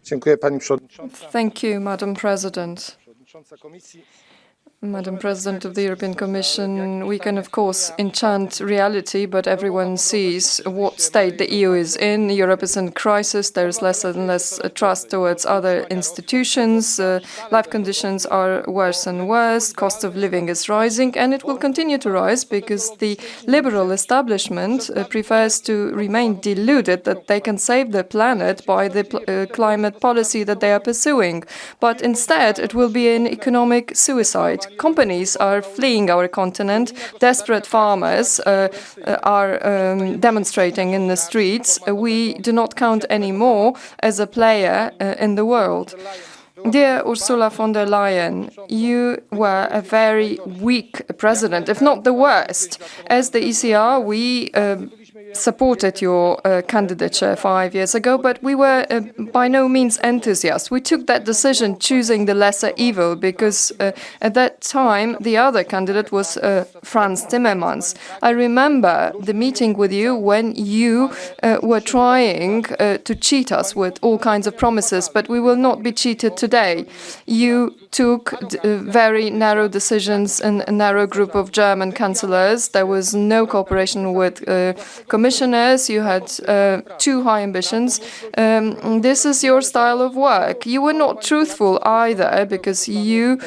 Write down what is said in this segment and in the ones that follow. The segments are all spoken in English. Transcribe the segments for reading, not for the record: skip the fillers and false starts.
Thank you, Madam President. Madam President of the European Commission, we can of course enchant reality, but everyone sees what state the EU is in. Europe is in crisis, there is less and less trust towards other institutions, life conditions are worse and worse, cost of living is rising, and it will continue to rise because the liberal establishment prefers to remain deluded that they can save the planet by the climate policy that they are pursuing. But instead, it will be an economic suicide. Companies are fleeing our continent. Desperate farmers are demonstrating in the streets. We do not count anymore as a player in the world. Dear Ursula von der Leyen, you were a very weak president, if not the worst. As the ECR, we supported your candidature 5 years ago, but we were by no means enthusiasts. We took that decision choosing the lesser evil because at that time the other candidate was Franz Timmermans. I remember the meeting with you when you were trying to cheat us with all kinds of promises, but we will not be cheated today. You took very narrow decisions in a narrow group of German councillors. There was no cooperation with commissioners. You had too high ambitions. This is your style of work. You were not truthful either because you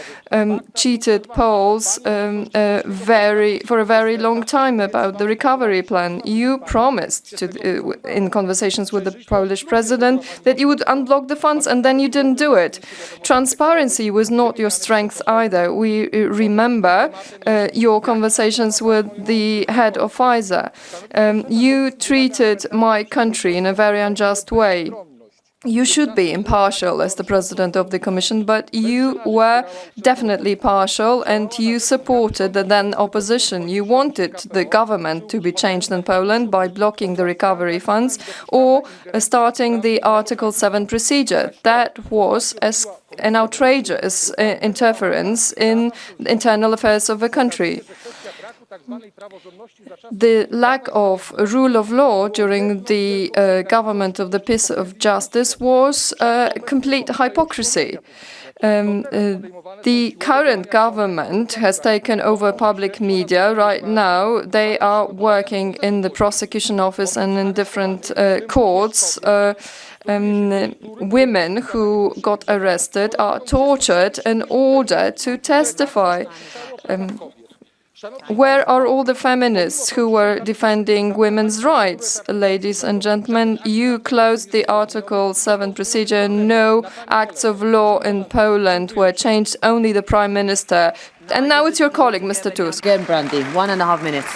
cheated polls for a very long time about the recovery plan. You promised in conversations with the Polish president that you would unblock the funds, and then you didn't do it. Transparency was not your strength either. We remember your conversations with the head of Pfizer. You treated my country in a very unjust way. You should be impartial as the President of the Commission, but you were definitely partial and you supported the then opposition. You wanted the government to be changed in Poland by blocking the recovery funds or starting the Article 7 procedure. That was an outrageous interference in the internal affairs of a country. The lack of rule of law during the government of the peace of justice was complete hypocrisy. The current government has taken over public media. Right now, they are working in the prosecution office and in different courts. Women who got arrested are tortured in order to testify. Where are all the feminists who were defending women's rights? Ladies and gentlemen, you closed the Article 7 procedure. No acts of law in Poland were changed, only the Prime Minister. And now it's your colleague, Mr. Tusk. Again, Brandy, 1.5 minutes.